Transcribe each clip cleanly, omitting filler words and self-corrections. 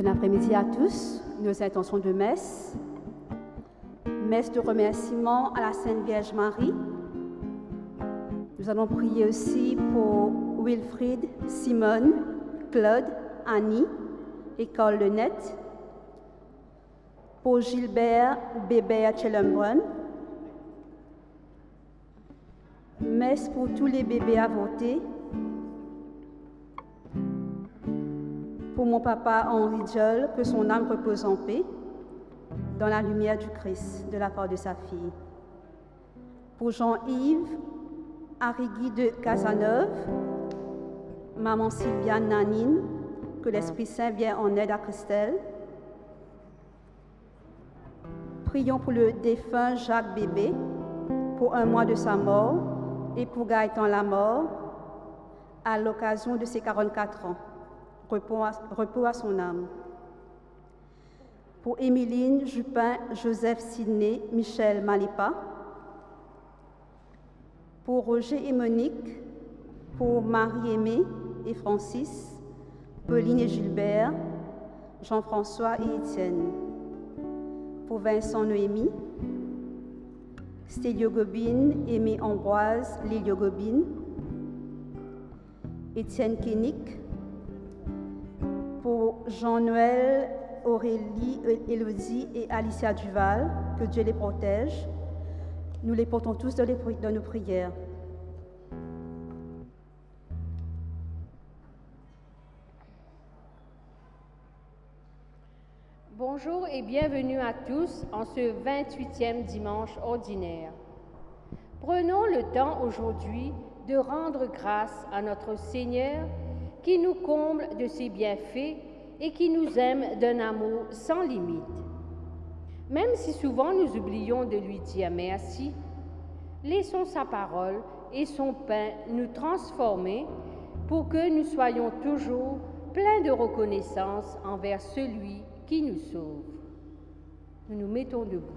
Bon après-midi à tous. Nos intentions de messe. Messe de remerciement à la Sainte Vierge Marie. Nous allons prier aussi pour Wilfried, Simone, Claude, Annie et Carl Lenette. Pour Gilbert, Bébert Chellenbrun. Messe pour tous les bébés avortés. Pour mon papa Henri Joel, que son âme repose en paix, dans la lumière du Christ, de la part de sa fille. Pour Jean-Yves, Arrigui de Casaneuve, maman Sylviane Nanine, que l'Esprit Saint vienne en aide à Christelle. Prions pour le défunt Jacques Bébé, pour 1 mois de sa mort, et pour Gaëtan Lamort, à l'occasion de ses 44 ans. Repos à son âme. Pour Émiline Jupin, Joseph Sidney, Michel Malipa. Pour Roger et Monique, pour Marie-Aimée et Francis, Pauline et Gilbert, Jean-François et Étienne. Pour Vincent Noémie, Stélio Gobine, Aimé Ambroise, Lélio Gobine, Étienne Kénic, pour Jean-Noël, Aurélie, Élodie et Alicia Duval, que Dieu les protège. Nous les portons tous dans nos prières. Bonjour et bienvenue à tous en ce 28e dimanche ordinaire. Prenons le temps aujourd'hui de rendre grâce à notre Seigneur qui nous comble de ses bienfaits et qui nous aime d'un amour sans limite. Même si souvent nous oublions de lui dire merci, laissons sa parole et son pain nous transformer pour que nous soyons toujours pleins de reconnaissance envers celui qui nous sauve. Nous nous mettons debout.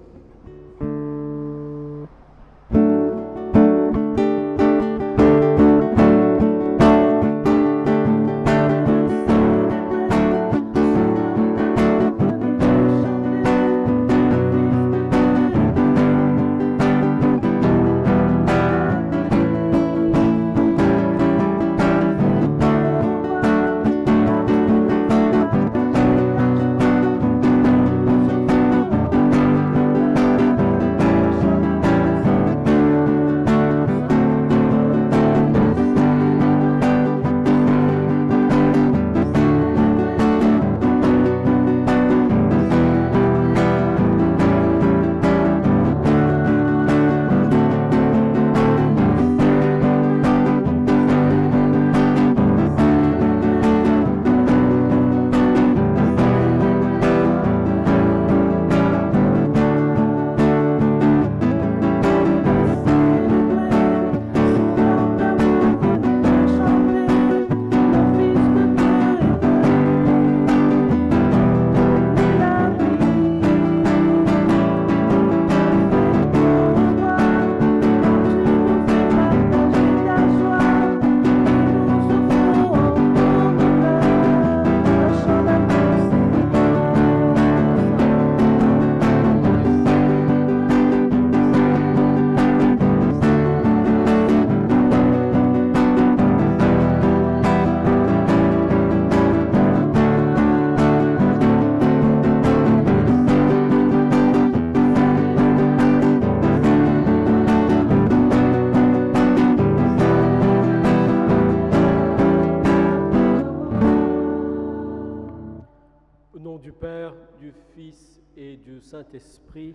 Saint-Esprit,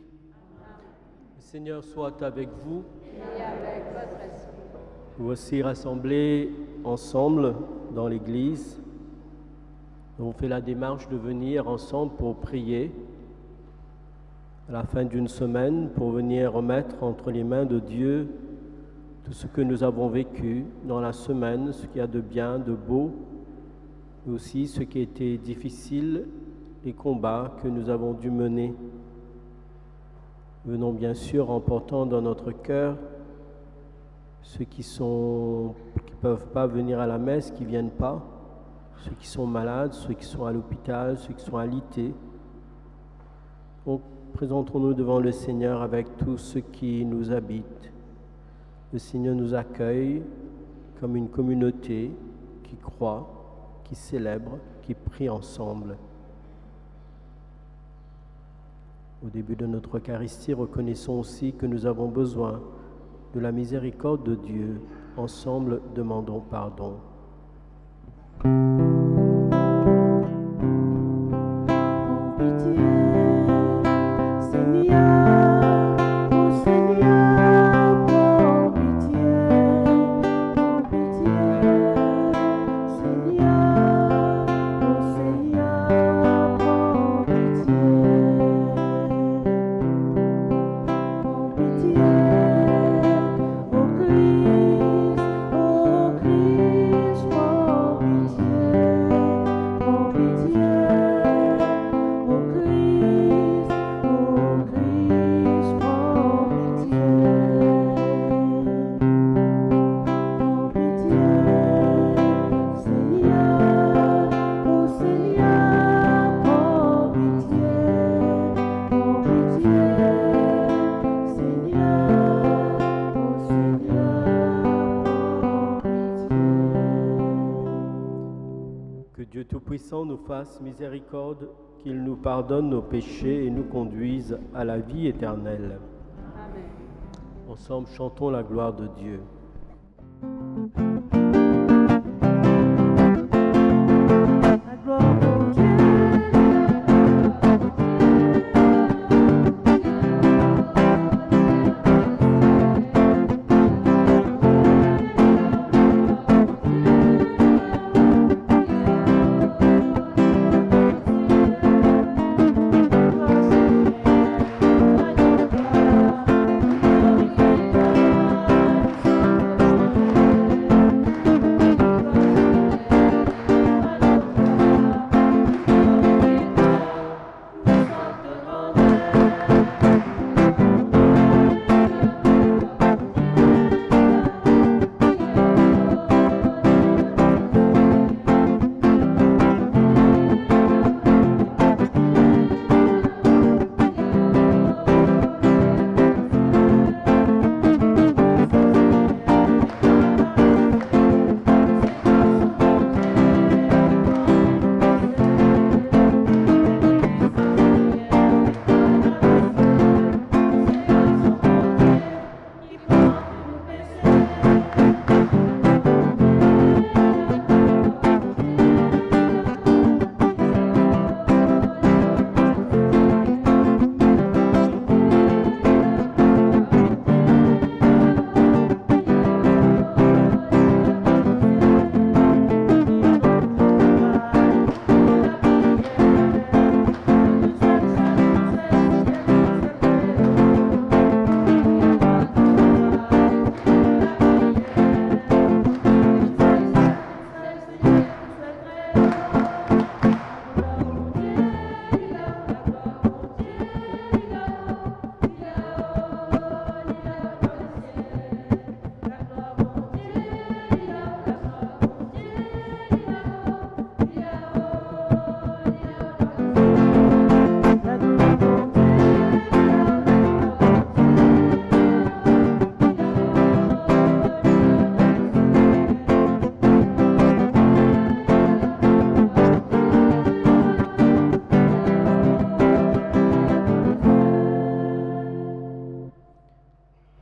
le Seigneur soit avec vous. Et avec votre esprit. Voici rassemblés ensemble dans l'Église. On fait la démarche de venir ensemble pour prier à la fin d'une semaine, pour venir remettre entre les mains de Dieu tout ce que nous avons vécu dans la semaine, ce qu'il y a de bien, de beau, mais aussi ce qui a été difficile, les combats que nous avons dû mener. Venons bien sûr en portant dans notre cœur ceux qui peuvent pas venir à la messe, qui viennent pas, ceux qui sont malades, ceux qui sont à l'hôpital, ceux qui sont alités. Donc, présentons-nous devant le Seigneur avec tous ceux qui nous habitent. Le Seigneur nous accueille comme une communauté qui croit, qui célèbre, qui prie ensemble. Au début de notre Eucharistie, reconnaissons aussi que nous avons besoin de la miséricorde de Dieu. Ensemble, demandons pardon. Nous fasse miséricorde, qu'il nous pardonne nos péchés et nous conduise à la vie éternelle. Amen. Ensemble, chantons la gloire de Dieu. La gloire de Dieu.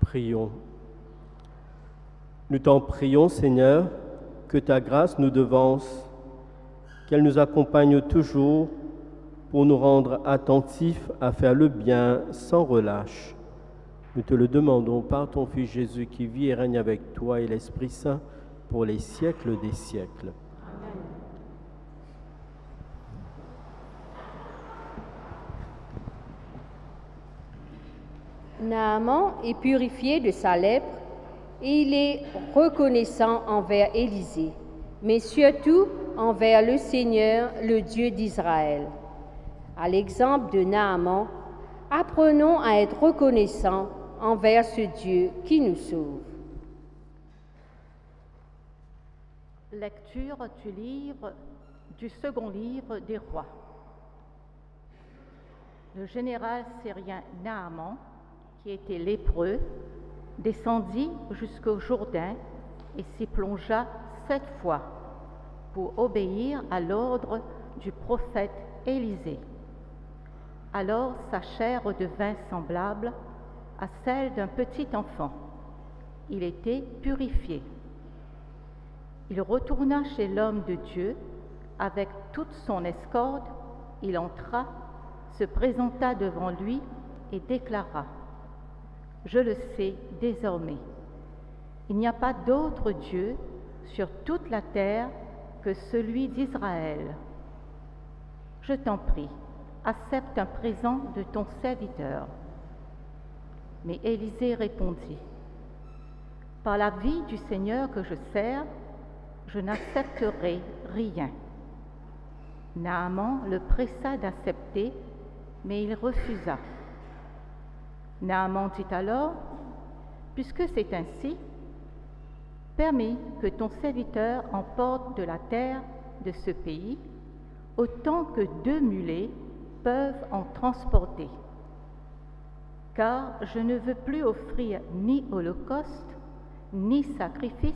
Prions. Nous t'en prions, Seigneur, que ta grâce nous devance, qu'elle nous accompagne toujours pour nous rendre attentifs à faire le bien sans relâche. Nous te le demandons par ton Fils Jésus qui vit et règne avec toi et l'Esprit Saint pour les siècles des siècles. Naaman est purifié de sa lèpre et il est reconnaissant envers Élisée, mais surtout envers le Seigneur, le Dieu d'Israël. À l'exemple de Naaman, apprenons à être reconnaissants envers ce Dieu qui nous sauve. Lecture du livre Du second livre des rois. Le général syrien Naaman, qui était lépreux, descendit jusqu'au Jourdain et s'y plongea 7 fois pour obéir à l'ordre du prophète Élisée. Alors sa chair redevint semblable à celle d'un petit enfant. Il était purifié. Il retourna chez l'homme de Dieu avec toute son escorte. Il entra, se présenta devant lui et déclara: « Je le sais désormais, il n'y a pas d'autre Dieu sur toute la terre que celui d'Israël. Je t'en prie, accepte un présent de ton serviteur. » Mais Élisée répondit: « Par la vie du Seigneur que je sers, je n'accepterai rien. » Naaman le pressa d'accepter, mais il refusa. Naaman dit alors: « Puisque c'est ainsi, permets que ton serviteur emporte de la terre de ce pays, autant que 2 mulets peuvent en transporter. Car je ne veux plus offrir ni holocauste, ni sacrifice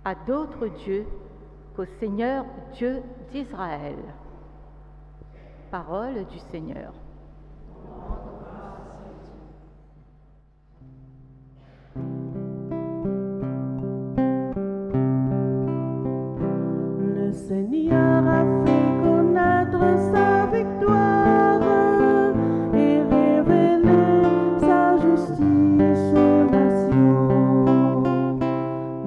à d'autres dieux qu'au Seigneur Dieu d'Israël. » Parole du Seigneur. Le Seigneur a fait connaître sa victoire et révélé sa justice aux nations.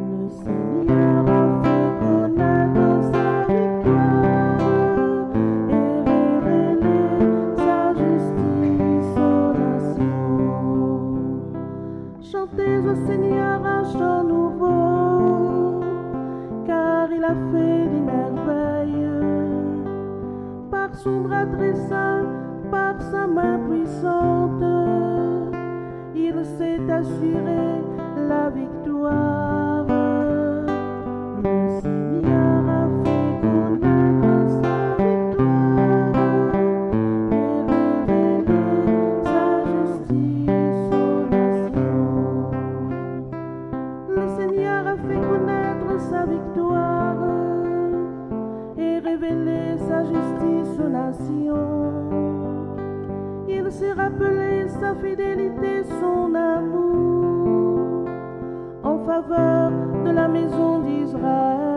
Le Seigneur a fait connaître sa victoire et révélé sa justice aux nations. Chantez au Seigneur un chant nouveau, car il a fait des merveilles. Par son bras très saint, par sa main puissante, il s'est assuré la victoire. Le Seigneur a fait connaître sa victoire et révélé sa justice aux nations. Le Seigneur a fait connaître sa victoire et révélé sa justice aux nations. Il s'est rappelé sa fidélité, son amour en faveur de la maison d'Israël.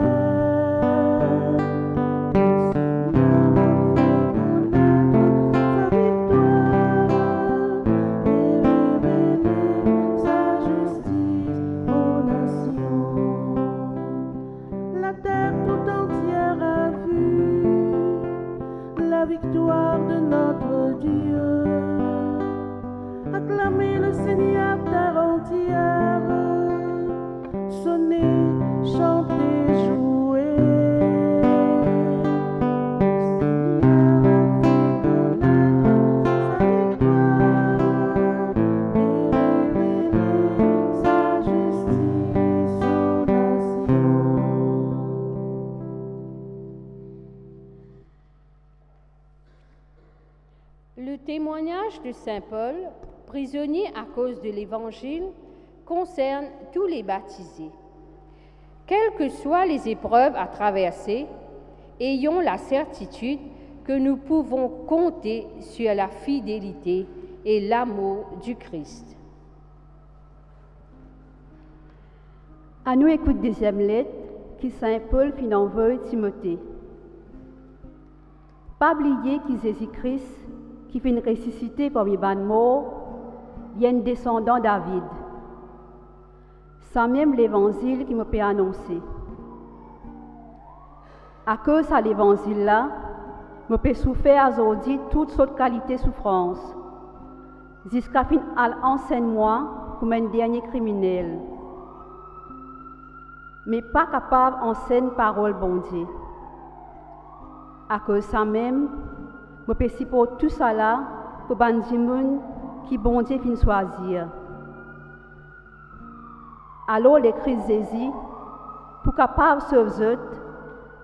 Le Seigneur a fait connaître sa victoire et révélé sa justice aux nations. La terre tout entière a vu la victoire de notre Dieu. Acclamez le Seigneur terre entière, sonnez, chantez, jouez. Le témoignage de Saint Paul, prisonnier à cause de l'Évangile, concerne tous les baptisés. Quelles que soient les épreuves à traverser, ayons la certitude que nous pouvons compter sur la fidélité et l'amour du Christ. À nous écoute deuxième lettre qui Saint Paul fit envoyer Timothée. Pas oublier que Jésus-Christ, qui finit ressuscité parmi les morts, vient descendant David. Sans même l'évangile qui me peut annoncer. À cause de l'évangile-là, je peux souffrir aujourd'hui toute sorte de qualité de souffrance, jusqu'à fin enseigne-moi comme un dernier criminel. Mais pas capable d'enseigner parole bon Dieu. À cause de ça même, je peux supporter tout ça là pour les qui bon Dieu fin choisir. Alors les Christ Jésus, pour capable sauver eux,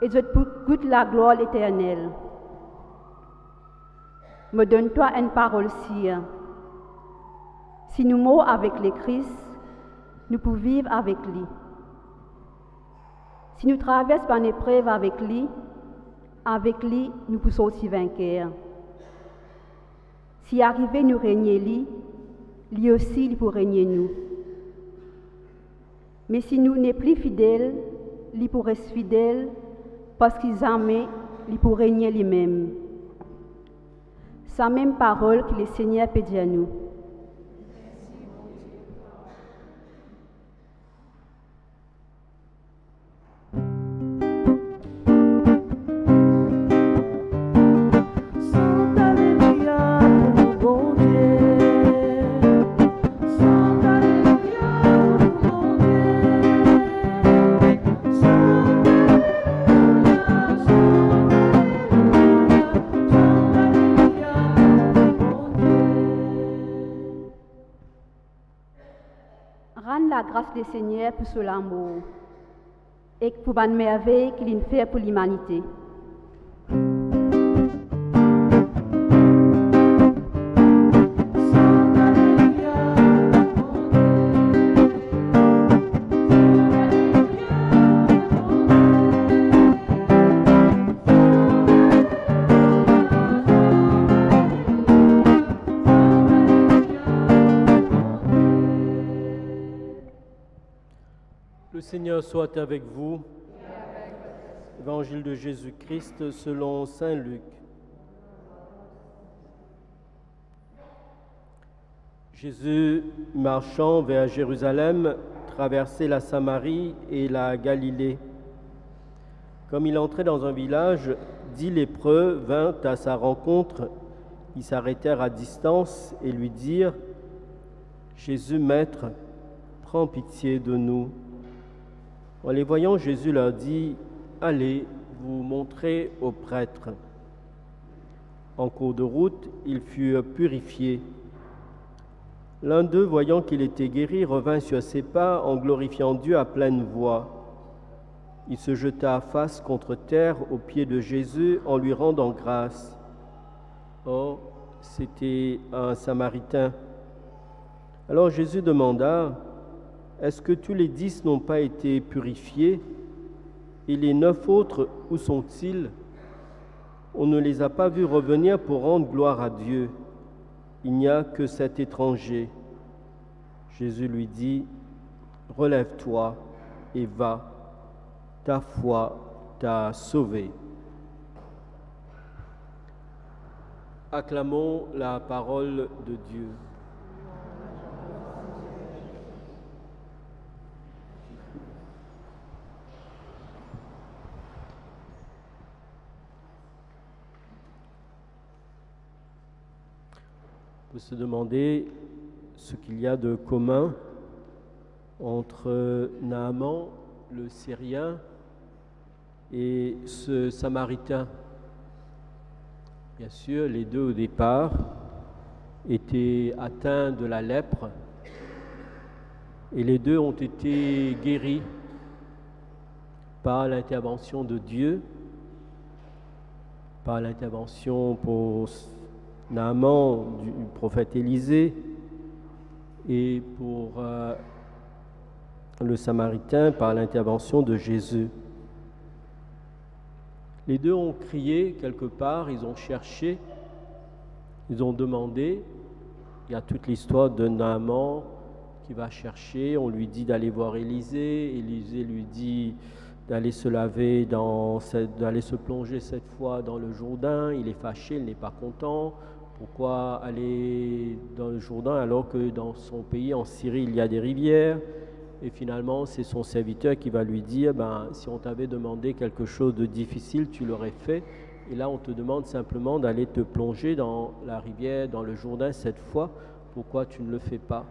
et je goûte la gloire éternelle. Me donne-toi une parole sire. Si nous mourons avec le Christ, nous pouvons vivre avec lui. Si nous traversons par une épreuve avec lui, nous pouvons sortir vainqueurs. Si arrivé nous régner lui aussi, il peut régner nous. Mais si nous n'est plus fidèles, il peut rester fidèle, parce qu'il jamais, il peut régner lui-même. C'est la même parole que le Seigneur peut dire à nous. Rendre la grâce du Seigneur pour son amour et pour la merveille qu'il fait pour l'humanité. Le Seigneur soit avec vous. Évangile de Jésus-Christ selon saint Luc. Jésus, marchant vers Jérusalem, traversait la Samarie et la Galilée. Comme il entrait dans un village, 10 lépreux vinrent à sa rencontre. Ils s'arrêtèrent à distance et lui dirent : « Jésus, Maître, prends pitié de nous. » En les voyant, Jésus leur dit : « Allez, vous montrer aux prêtres. » En cours de route, ils furent purifiés. L'un d'eux, voyant qu'il était guéri, revint sur ses pas en glorifiant Dieu à pleine voix. Il se jeta face contre terre aux pieds de Jésus en lui rendant grâce. Or, c'était un Samaritain. Alors Jésus demanda : « Est-ce que tous les 10 n'ont pas été purifiés? Et les 9 autres, où sont-ils? On ne les a pas vus revenir pour rendre gloire à Dieu. Il n'y a que cet étranger. » Jésus lui dit : « Relève-toi et va. Ta foi t'a sauvé. » Acclamons la parole de Dieu. On peut se demander ce qu'il y a de commun entre Naaman, le Syrien, et ce Samaritain. Bien sûr, les deux au départ étaient atteints de la lèpre et les deux ont été guéris par l'intervention de Dieu, par l'intervention pour Naaman du prophète Élisée et pour le Samaritain par l'intervention de Jésus. Les deux ont crié quelque part, ils ont cherché, ils ont demandé. Il y a toute l'histoire de Naaman qui va chercher, on lui dit d'aller voir Élisée, Élisée lui dit d'aller se laver, d'aller se plonger cette fois dans le Jourdain. Il est fâché, il n'est pas content. Pourquoi aller dans le Jourdain alors que dans son pays, en Syrie, il y a des rivières? Et finalement, c'est son serviteur qui va lui dire, si on t'avait demandé quelque chose de difficile, tu l'aurais fait. Et là, on te demande simplement d'aller te plonger dans la rivière, dans le Jourdain cette fois. Pourquoi tu ne le fais pas?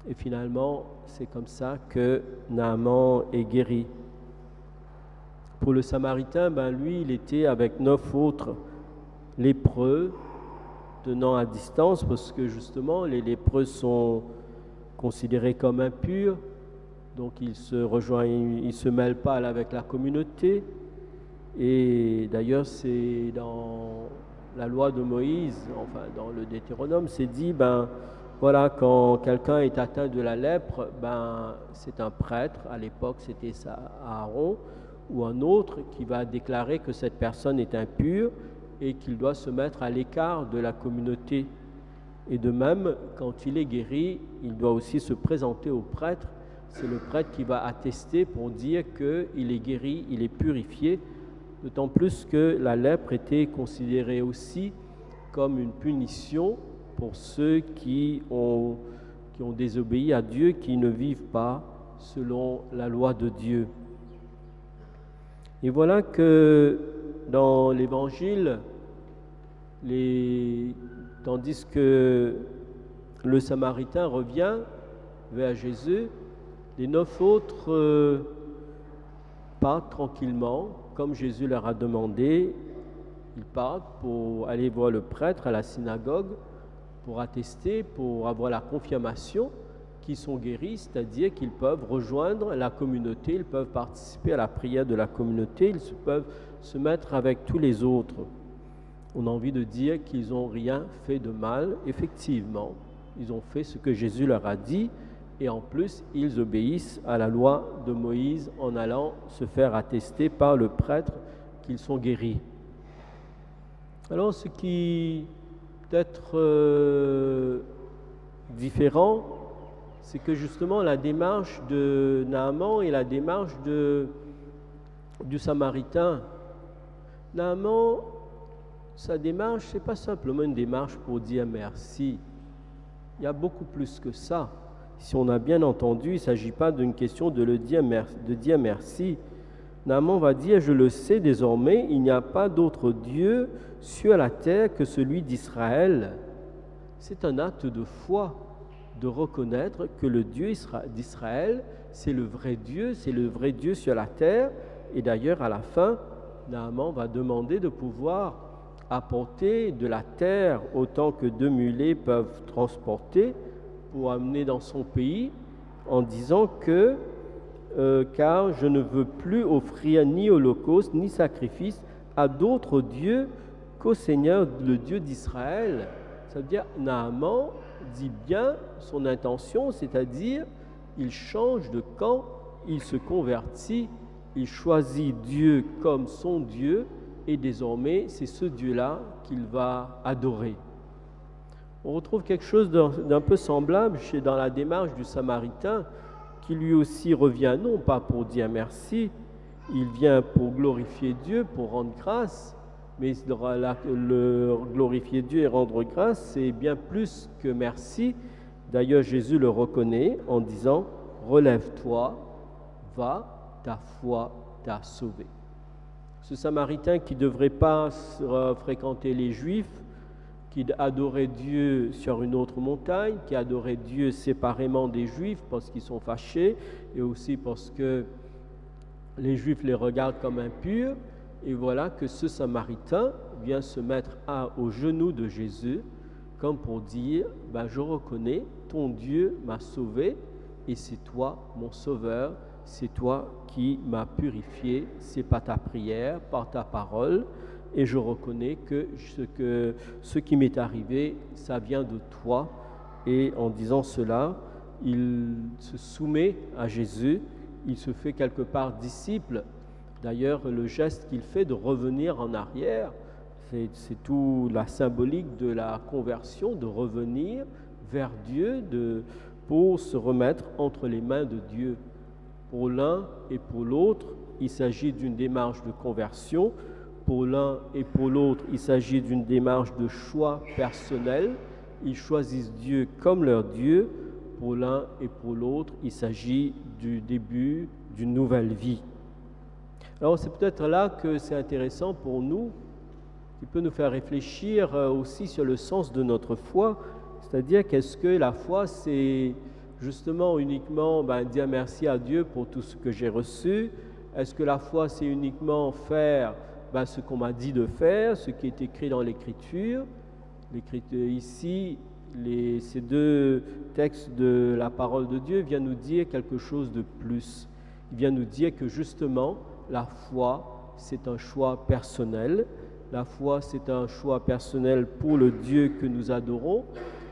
Et finalement, c'est comme ça que Naaman est guéri. Pour le Samaritain, lui, il était avec 9 autres lépreux, tenant à distance, parce que justement, les lépreux sont considérés comme impurs, donc ils se mêlent pas avec la communauté. Et d'ailleurs, c'est dans la loi de Moïse, enfin dans le Deutéronome, c'est dit, ben voilà, quand quelqu'un est atteint de la lèpre, ben c'est un prêtre, à l'époque c'était ça, Aaron, ou un autre qui va déclarer que cette personne est impure et qu'il doit se mettre à l'écart de la communauté. Et de même, quand il est guéri, il doit aussi se présenter au prêtre. C'est le prêtre qui va attester pour dire qu'il est guéri, il est purifié, d'autant plus que la lèpre était considérée aussi comme une punition pour ceux qui ont désobéi à Dieu, qui ne vivent pas selon la loi de Dieu. Et voilà que dans l'Évangile, tandis que le Samaritain revient vers Jésus, les 9 autres partent tranquillement, comme Jésus leur a demandé. Ils partent pour aller voir le prêtre à la synagogue, pour attester, pour avoir la confirmation qu'ils sont guéris, c'est-à-dire qu'ils peuvent rejoindre la communauté, ils peuvent participer à la prière de la communauté, ils peuvent se mettre avec tous les autres. On a envie de dire qu'ils n'ont rien fait de mal. Effectivement, ils ont fait ce que Jésus leur a dit et en plus, ils obéissent à la loi de Moïse en allant se faire attester par le prêtre qu'ils sont guéris. Alors, ce qui peut être différent, c'est que justement la démarche de Naaman et la démarche du Samaritain. Naaman, sa démarche, ce n'est pas simplement une démarche pour dire merci. Il y a beaucoup plus que ça. Si on a bien entendu, il ne s'agit pas d'une question de dire merci. Naaman va dire, je le sais désormais, il n'y a pas d'autre Dieu sur la terre que celui d'Israël. C'est un acte de foi, de reconnaître que le Dieu d'Israël, c'est le vrai Dieu sur la terre. Et d'ailleurs, à la fin, Naaman va demander de pouvoir apporter de la terre autant que 2 mulets peuvent transporter pour amener dans son pays, en disant que car je ne veux plus offrir ni holocauste ni sacrifice à d'autres dieux qu'au Seigneur, le Dieu d'Israël. Ça veut dire Naaman dit bien son intention, c'est-à-dire il change de camp, il se convertit, il choisit Dieu comme son Dieu et désormais c'est ce Dieu-là qu'il va adorer. On retrouve quelque chose d'un peu semblable dans la démarche du Samaritain qui lui aussi revient non pas pour dire merci, il vient pour glorifier Dieu, pour rendre grâce, mais le glorifier Dieu et rendre grâce, c'est bien plus que merci. D'ailleurs, Jésus le reconnaît en disant « Relève-toi, va, ta foi t'a sauvé ». Ce Samaritain qui ne devrait pas fréquenter les Juifs, qui adorait Dieu sur une autre montagne, qui adorait Dieu séparément des Juifs parce qu'ils sont fâchés et aussi parce que les Juifs les regardent comme impurs. Et voilà que ce Samaritain vient se mettre aux genoux de Jésus comme pour dire « Je reconnais, ton Dieu m'a sauvé et c'est toi mon sauveur, c'est toi qui m'as purifié, c'est par ta prière, par ta parole. » Et je reconnais que ce qui m'est arrivé, ça vient de toi. Et en disant cela, il se soumet à Jésus, il se fait quelque part disciple. D'ailleurs, le geste qu'il fait de revenir en arrière, c'est tout la symbolique de la conversion, de revenir vers Dieu, pour se remettre entre les mains de Dieu. Pour l'un et pour l'autre, il s'agit d'une démarche de conversion. Pour l'un et pour l'autre, il s'agit d'une démarche de choix personnel. Ils choisissent Dieu comme leur Dieu. Pour l'un et pour l'autre, il s'agit du début d'une nouvelle vie. Alors c'est peut-être là que c'est intéressant pour nous, qui peut nous faire réfléchir aussi sur le sens de notre foi, c'est-à-dire qu'est-ce que la foi, c'est justement uniquement dire merci à Dieu pour tout ce que j'ai reçu? Est-ce que la foi, c'est uniquement faire ce qu'on m'a dit de faire, ce qui est écrit dans l'Écriture? Ici, ces 2 textes de la parole de Dieu viennent nous dire quelque chose de plus. Il vient nous dire que justement, la foi, c'est un choix personnel. La foi, c'est un choix personnel pour le Dieu que nous adorons,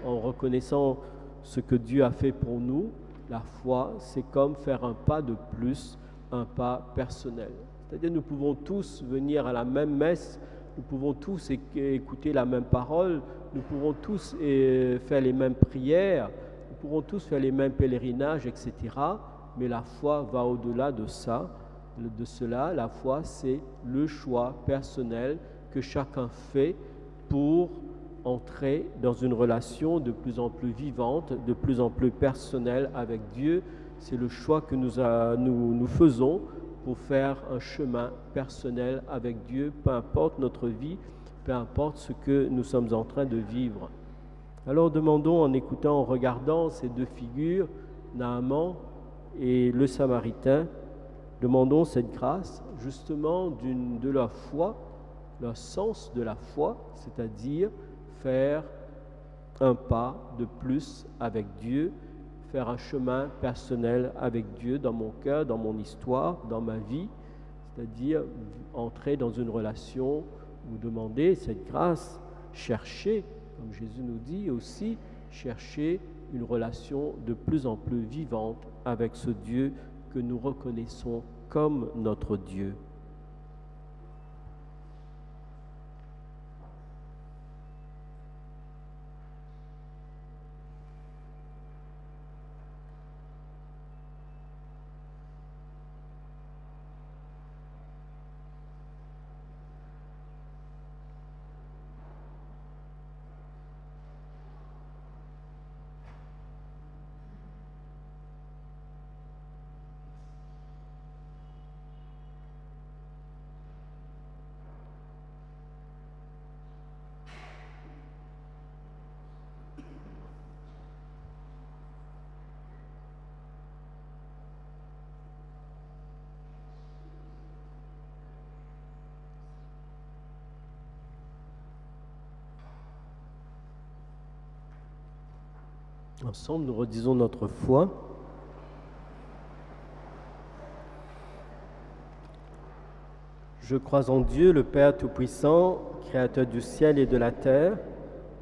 en reconnaissant ce que Dieu a fait pour nous. La foi, c'est comme faire un pas de plus, un pas personnel. C'est-à-dire nous pouvons tous venir à la même messe, nous pouvons tous écouter la même parole, nous pouvons tous faire les mêmes prières, nous pourrons tous faire les mêmes pèlerinages, etc. Mais la foi va au-delà de ça. De cela, la foi, c'est le choix personnel que chacun fait pour entrer dans une relation de plus en plus vivante, de plus en plus personnelle avec Dieu. C'est le choix que nous faisons pour faire un chemin personnel avec Dieu, peu importe notre vie, peu importe ce que nous sommes en train de vivre. Alors demandons, en écoutant, en regardant ces deux figures, Naaman et le Samaritain, demandons cette grâce justement de leur foi, leur sens de la foi, c'est-à-dire faire un pas de plus avec Dieu, faire un chemin personnel avec Dieu dans mon cœur, dans mon histoire, dans ma vie, c'est-à-dire entrer dans une relation ou demander cette grâce, chercher, comme Jésus nous dit aussi, chercher une relation de plus en plus vivante avec ce Dieu que nous reconnaissons comme notre Dieu. Ensemble, nous redisons notre foi. Je crois en Dieu, le Père Tout-Puissant, Créateur du ciel et de la terre,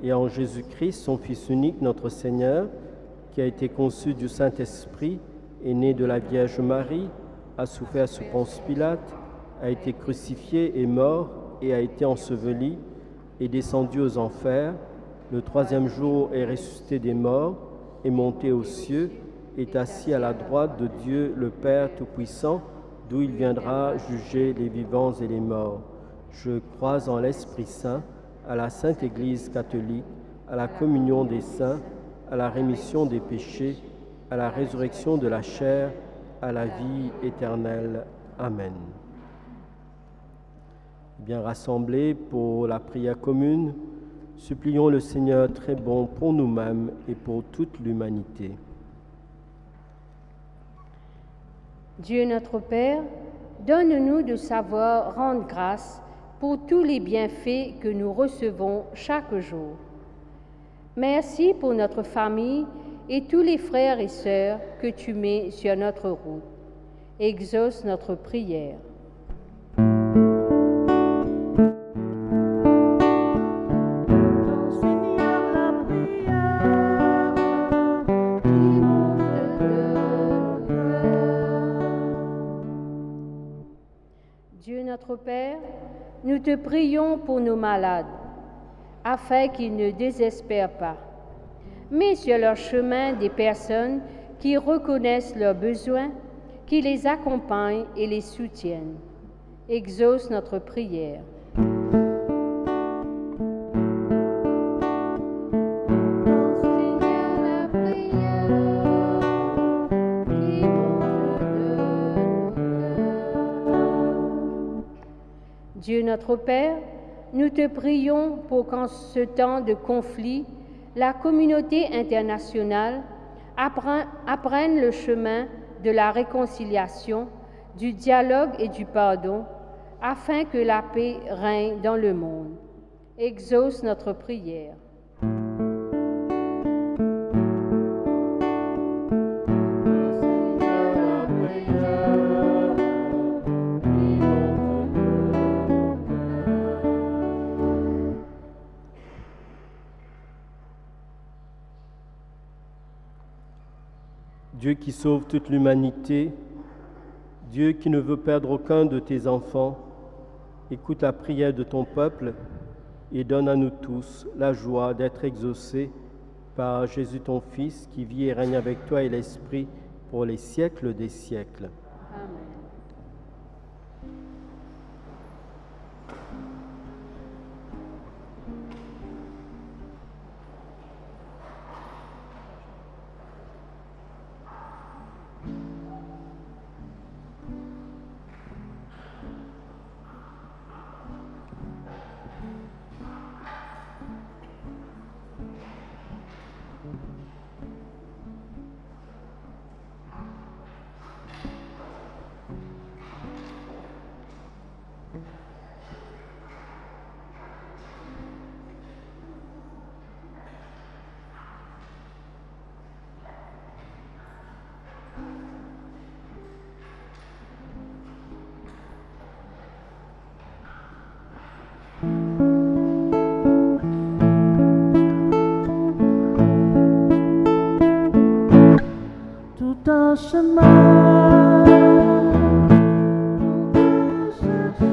et en Jésus-Christ, son Fils unique, notre Seigneur, qui a été conçu du Saint-Esprit, est né de la Vierge Marie, a souffert sous Ponce Pilate, a été crucifié et mort, et a été enseveli, est descendu aux enfers. Le troisième jour est ressuscité des morts, est monté aux cieux, est assis à la droite de Dieu le Père Tout-Puissant, d'où il viendra juger les vivants et les morts. Je crois en l'Esprit Saint, à la Sainte Église catholique, à la communion des saints, à la rémission des péchés, à la résurrection de la chair, à la vie éternelle. Amen. Bien rassemblés pour la prière commune, supplions le Seigneur très bon pour nous-mêmes et pour toute l'humanité. Dieu notre Père, donne-nous de savoir rendre grâce pour tous les bienfaits que nous recevons chaque jour. Merci pour notre famille et tous les frères et sœurs que tu mets sur notre route. Exauce notre prière. Dieu notre Père, nous te prions pour nos malades, afin qu'ils ne désespèrent pas. Mets sur leur chemin des personnes qui reconnaissent leurs besoins, qui les accompagnent et les soutiennent. Exauce notre prière. Dieu notre Père, nous te prions pour qu'en ce temps de conflit, la communauté internationale apprenne le chemin de la réconciliation, du dialogue et du pardon, afin que la paix règne dans le monde. Exauce notre prière. Dieu qui sauve toute l'humanité, Dieu qui ne veut perdre aucun de tes enfants, écoute la prière de ton peuple et donne à nous tous la joie d'être exaucés par Jésus ton Fils, qui vit et règne avec toi et l'Esprit pour les siècles des siècles. Amen. Tout un chemin pour te chercher.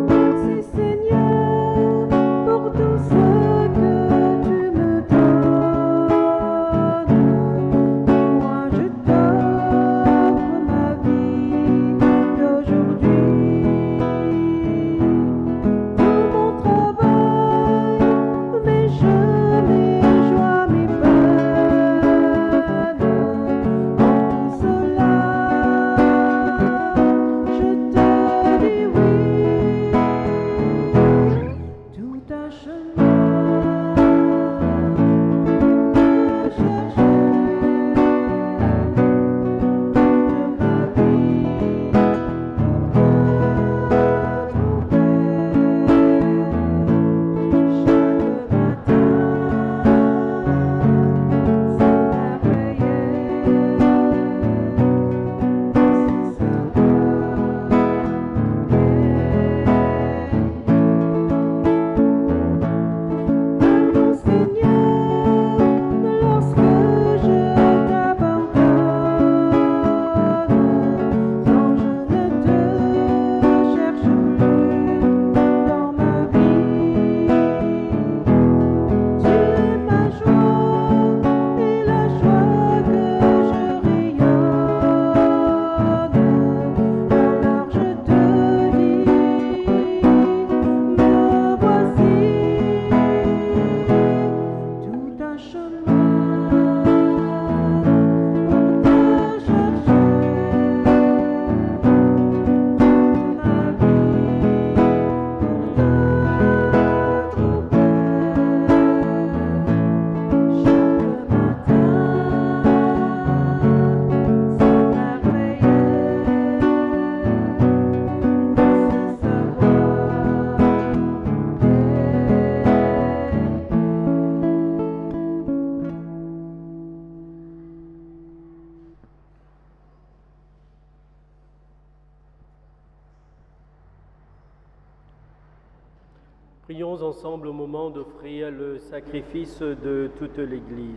Merci Seigneur pour tout ce que tu me donnes. Moi je t'offre ma vie d'aujourd'hui, tout mon travail, mes jeux, mes joies, mes peines. En tout cela, je te dis oui. Tout un chemin pour te chercher de ma vie pour te trouver. Chaque matin, Mon Seigneur, lorsque je t'abandonne, quand je ne te cherche plus dans ma vie, tu es ma joie et la joie que je rayonne. Alors je te dis, me voici, tout un chemin pour te chercher toute ma vie pour te trouver. Chaque matin, Prions ensemble au moment d'offrir le sacrifice de toute l'Église.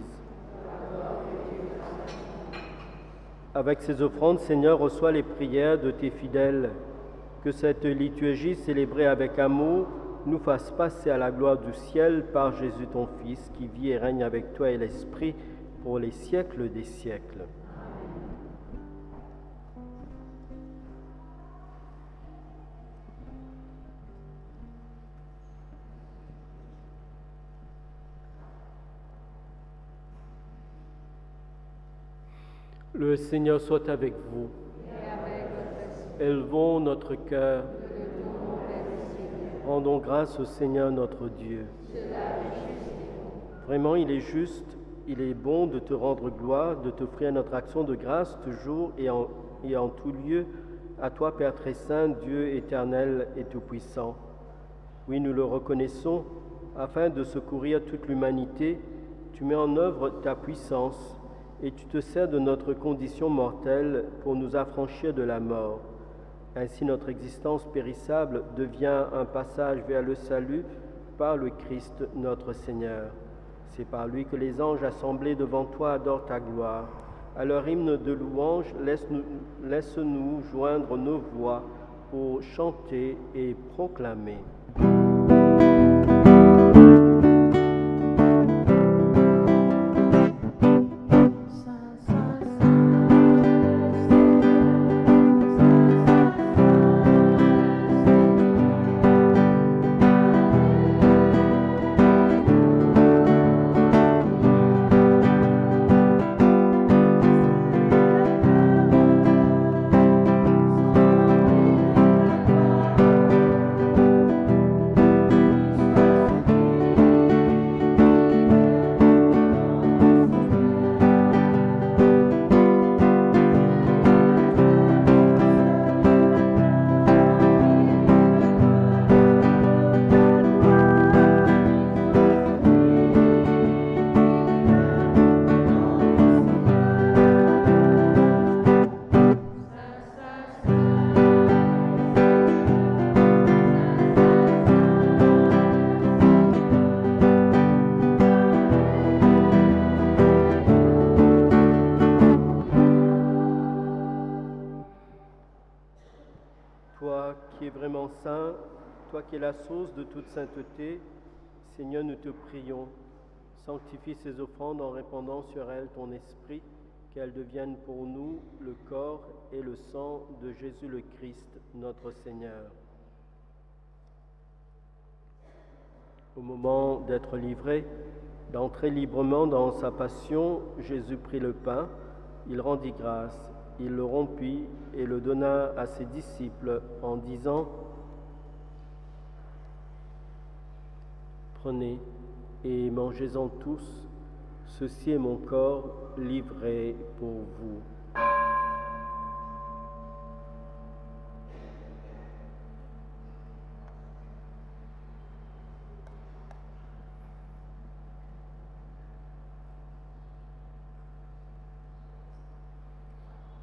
Avec ces offrandes, Seigneur, reçois les prières de tes fidèles. Que cette liturgie célébrée avec amour nous fasse passer à la gloire du ciel par Jésus ton Fils, qui vit et règne avec toi et l'Esprit pour les siècles des siècles. Le Seigneur soit avec vous. Élevons notre cœur. Rendons grâce au Seigneur notre Dieu. Vraiment, il est juste, il est bon de te rendre gloire, de t'offrir notre action de grâce toujours et en tout lieu, à toi, Père très saint, Dieu éternel et tout-puissant. Oui, nous le reconnaissons, afin de secourir toute l'humanité, tu mets en œuvre ta puissance et tu te sers de notre condition mortelle pour nous affranchir de la mort. Ainsi, notre existence périssable devient un passage vers le salut par le Christ notre Seigneur. C'est par lui que les anges assemblés devant toi adorent ta gloire. À leur hymne de louange, laisse-nous joindre nos voix pour chanter et proclamer. Toi qui es vraiment saint, toi qui es la source de toute sainteté, Seigneur, nous te prions. Sanctifie ces offrandes en répandant sur elles ton esprit, qu'elles deviennent pour nous le corps et le sang de Jésus le Christ, notre Seigneur. Au moment d'être livré, d'entrer librement dans sa passion, Jésus prit le pain, il rendit grâce, il le rompit et le donna à ses disciples en disant : « Prenez et mangez-en tous, ceci est mon corps livré pour vous. »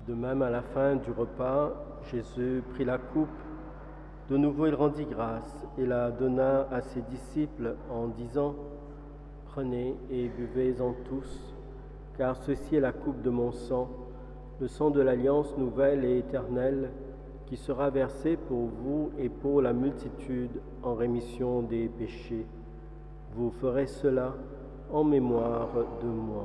De même, à la fin du repas, Jésus prit la coupe. De nouveau, il rendit grâce et la donna à ses disciples en disant : « Prenez et buvez-en tous, car ceci est la coupe de mon sang, le sang de l'alliance nouvelle et éternelle, qui sera versé pour vous et pour la multitude en rémission des péchés. Vous ferez cela en mémoire de moi. »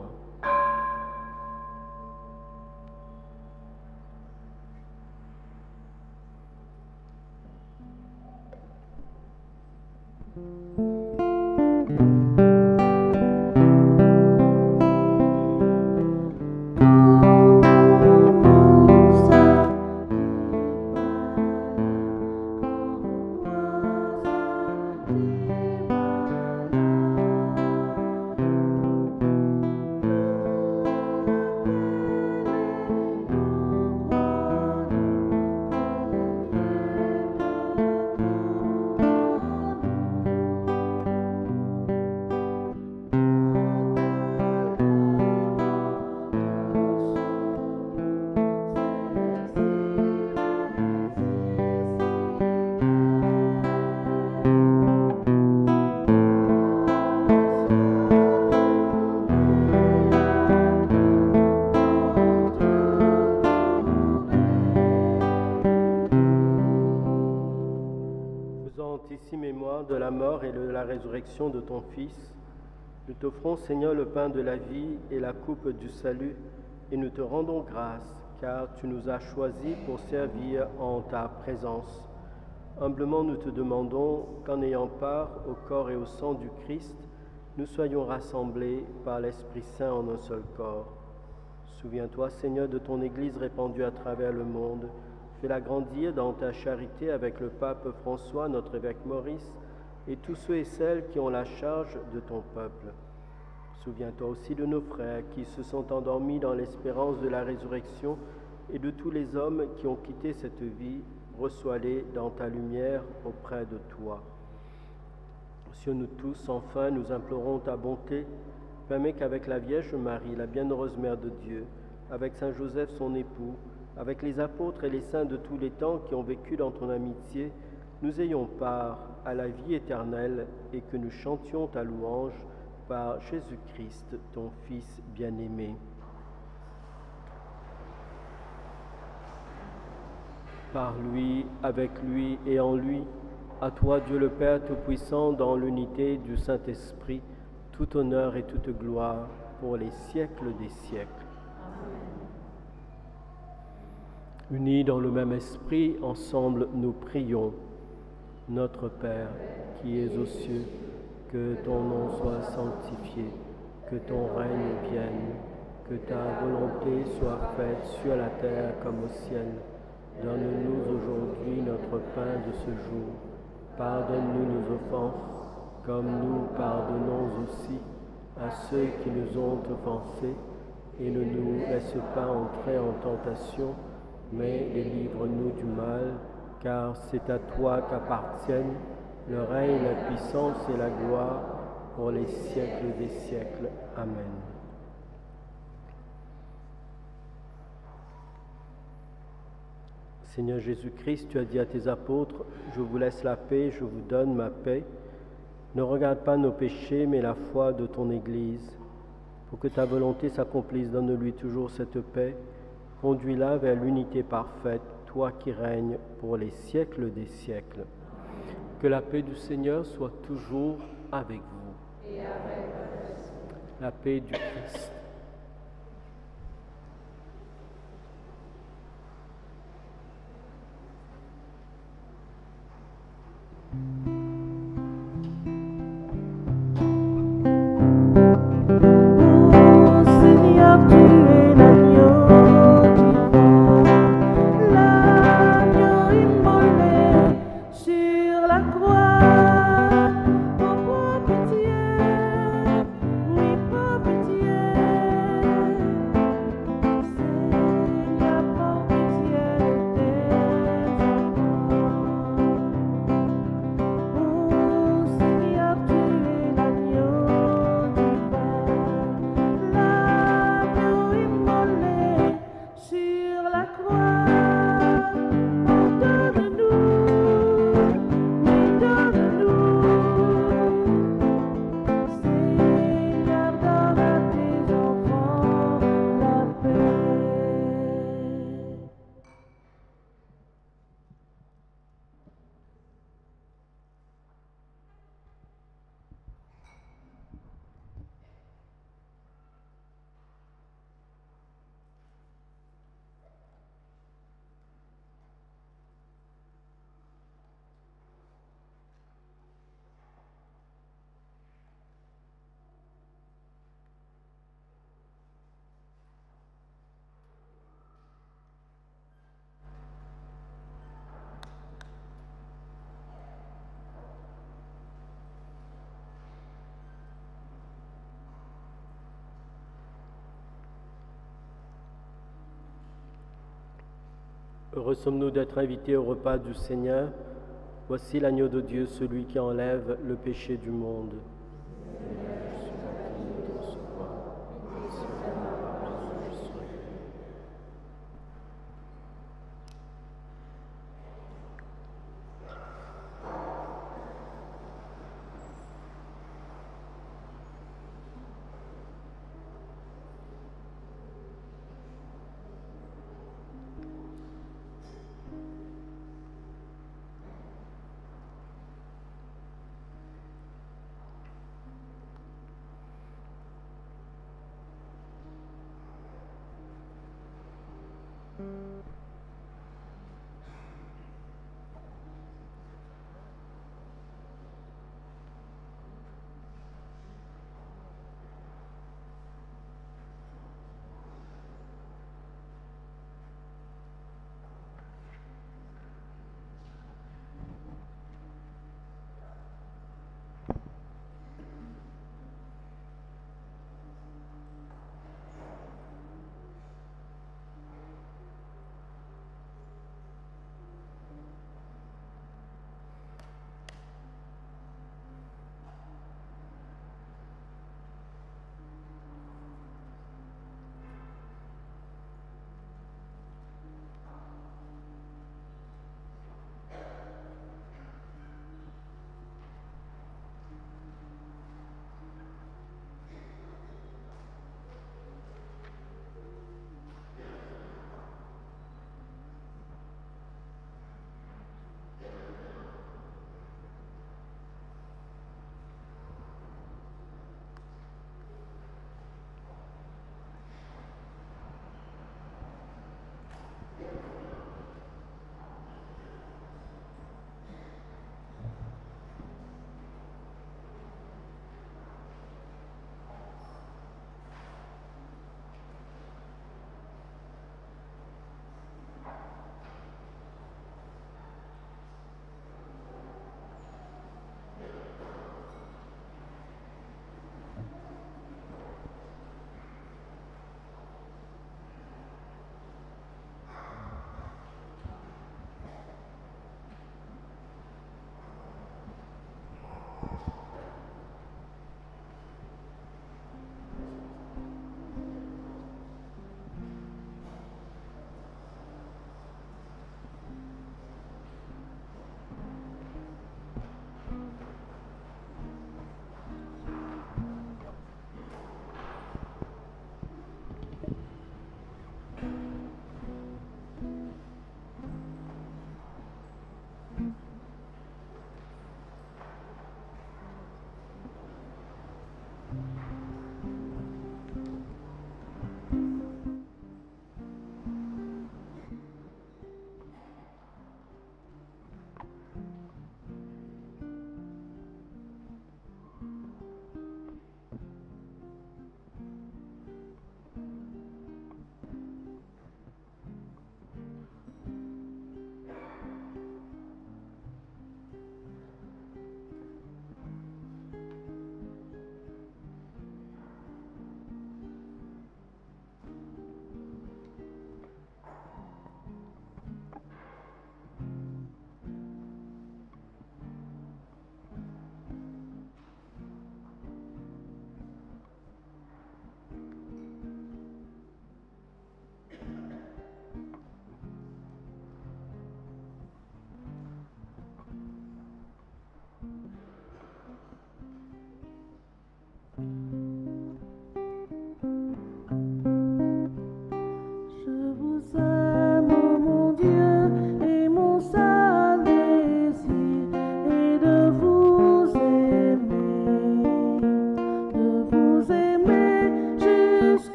Ici mémoire de la mort et de la résurrection de ton Fils, nous t'offrons, Seigneur, le pain de la vie et la coupe du salut, et nous te rendons grâce, car tu nous as choisis pour servir en ta présence. Humblement, nous te demandons qu'en ayant part au corps et au sang du Christ, nous soyons rassemblés par l'Esprit Saint en un seul corps. Souviens-toi, Seigneur, de ton Église répandue à travers le monde. Fais-la grandir dans ta charité avec le pape François, notre évêque Maurice, et tous ceux et celles qui ont la charge de ton peuple. Souviens-toi aussi de nos frères qui se sont endormis dans l'espérance de la résurrection et de tous les hommes qui ont quitté cette vie, reçois-les dans ta lumière auprès de toi. Sur nous tous, enfin, nous implorons ta bonté. Permets qu'avec la Vierge Marie, la bienheureuse Mère de Dieu, avec Saint Joseph son époux, avec les apôtres et les saints de tous les temps qui ont vécu dans ton amitié, nous ayons part à la vie éternelle et que nous chantions ta louange par Jésus-Christ, ton Fils bien-aimé. Par lui, avec lui et en lui, à toi Dieu le Père Tout-Puissant, dans l'unité du Saint-Esprit, tout honneur et toute gloire pour les siècles des siècles. Unis dans le même esprit, ensemble nous prions. Notre Père, qui es aux cieux, que ton nom soit sanctifié, que ton règne vienne, que ta volonté soit faite sur la terre comme au ciel. Donne-nous aujourd'hui notre pain de ce jour. Pardonne-nous nos offenses, comme nous pardonnons aussi à ceux qui nous ont offensés, et ne nous laisse pas entrer en tentation, mais délivre-nous du mal, car c'est à toi qu'appartiennent le règne, la puissance et la gloire pour les siècles des siècles. Amen. Seigneur Jésus-Christ, tu as dit à tes apôtres, « Je vous laisse la paix, je vous donne ma paix. Ne regarde pas nos péchés, mais la foi de ton Église. Pour que ta volonté s'accomplisse, donne-lui toujours cette paix. Conduis-la vers l'unité parfaite, toi qui règnes pour les siècles des siècles. » Que la paix du Seigneur soit toujours avec vous. Et avec votre esprit. La paix du Christ. Heureux sommes-nous d'être invités au repas du Seigneur. Voici l'agneau de Dieu, celui qui enlève le péché du monde.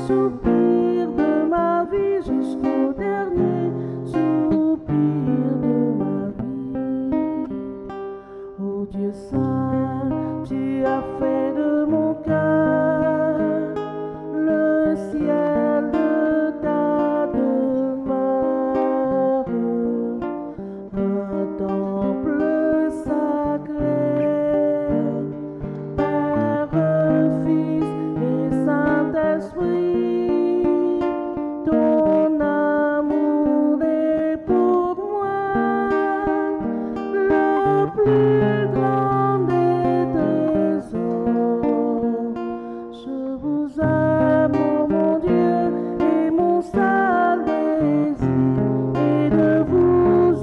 soupir de ma vie jusqu'au dernier soupir de ma vie. Oh Dieu saint, tu as fait de mon cœur le ciel de ta demeure, un temple sacré, Père, Fils et Saint-Esprit, ton amour est pour moi le plus grand des trésors. Je vous aime, oh mon Dieu, et mon seul désir est de vous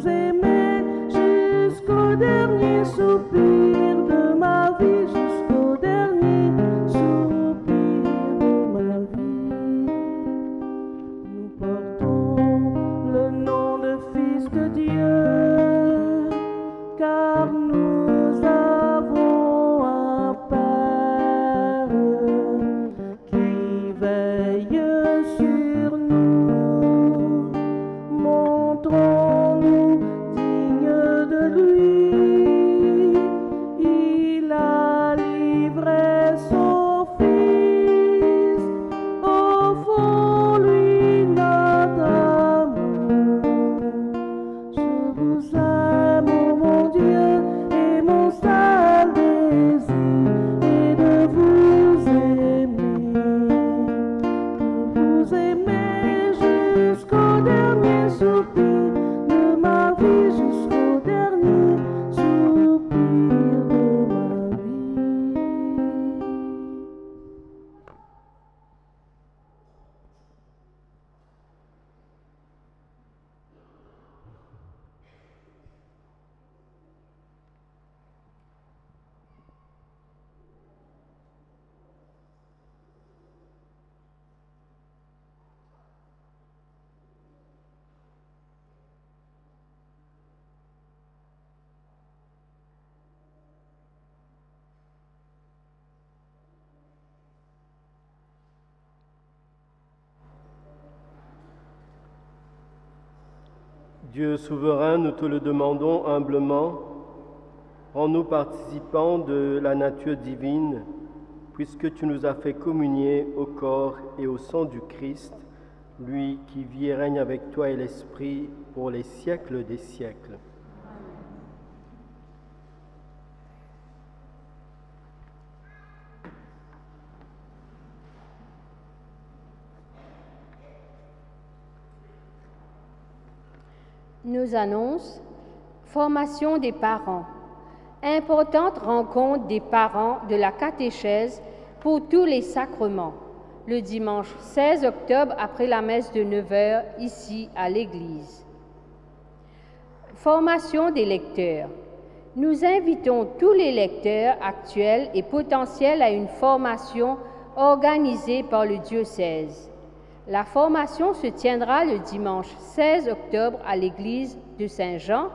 aimer jusqu'au dernier soupir de ma vie, jusqu'au dernier soupir de ma vie. Nous portons le nom de Fils de Dieu, car nous avons un Père qui veille sur nous. Montrons-nous dignes de lui. Il a livré son Fils, offrons-lui notre amour. Je vous aime, oh mon Dieu, et mon seul désir est de vous aimer jusqu'au dernier soupir de ma vie, jusqu'au dernier soupir de ma vie. Dieu souverain, nous te le demandons humblement, rends-nous participants de la nature divine, puisque tu nous as fait communier au corps et au sang du Christ, lui qui vit et règne avec toi et l'Esprit pour les siècles des siècles. Nous annonce formation des parents. Importante rencontre des parents de la catéchèse pour tous les sacrements, le dimanche 16 octobre après la messe de 9h ici à l'église. Formation des lecteurs. Nous invitons tous les lecteurs actuels et potentiels à une formation organisée par le diocèse. La formation se tiendra le dimanche 16 octobre à l'église de Saint-Jean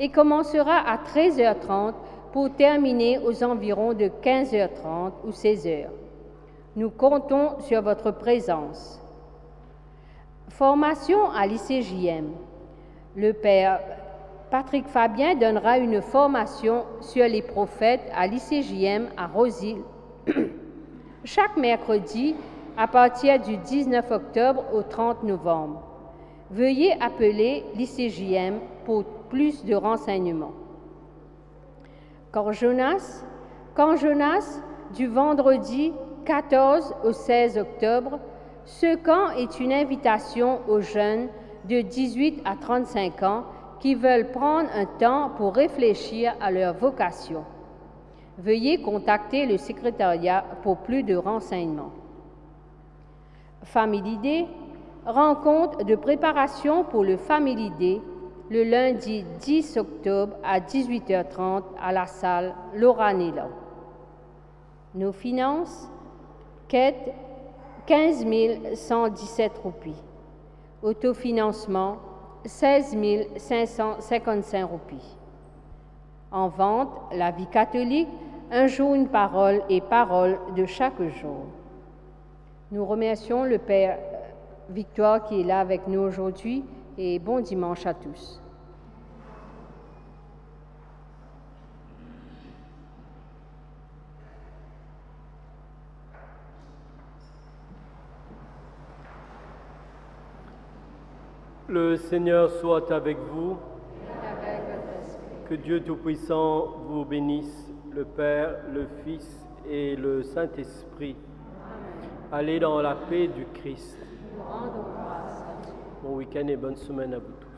et commencera à 13h30 pour terminer aux environs de 15h30 ou 16h. Nous comptons sur votre présence. Formation à l'ICJM. Le Père Patrick Fabien donnera une formation sur les prophètes à l'ICJM à Rosil chaque mercredi à partir du 19 octobre au 30 novembre. Veuillez appeler l'ICJM pour plus de renseignements. Camp Jonas, du vendredi 14 au 16 octobre, ce camp est une invitation aux jeunes de 18 à 35 ans qui veulent prendre un temps pour réfléchir à leur vocation. Veuillez contacter le secrétariat pour plus de renseignements. Family Day, rencontre de préparation pour le Family Day le lundi 10 octobre à 18h30 à la salle Laura Nella. Nos finances, quête 15 117 roupies. Autofinancement 16 555 roupies. En vente, la vie catholique, un jour une parole et parole de chaque jour. Nous remercions le Père Victoire qui est là avec nous aujourd'hui et bon dimanche à tous. Le Seigneur soit avec vous. Et avec votre esprit. Que Dieu Tout-Puissant vous bénisse, le Père, le Fils et le Saint-Esprit. Allez dans la paix du Christ. Nous rendons grâce à Dieu. Bon week-end et bonne semaine à vous tous.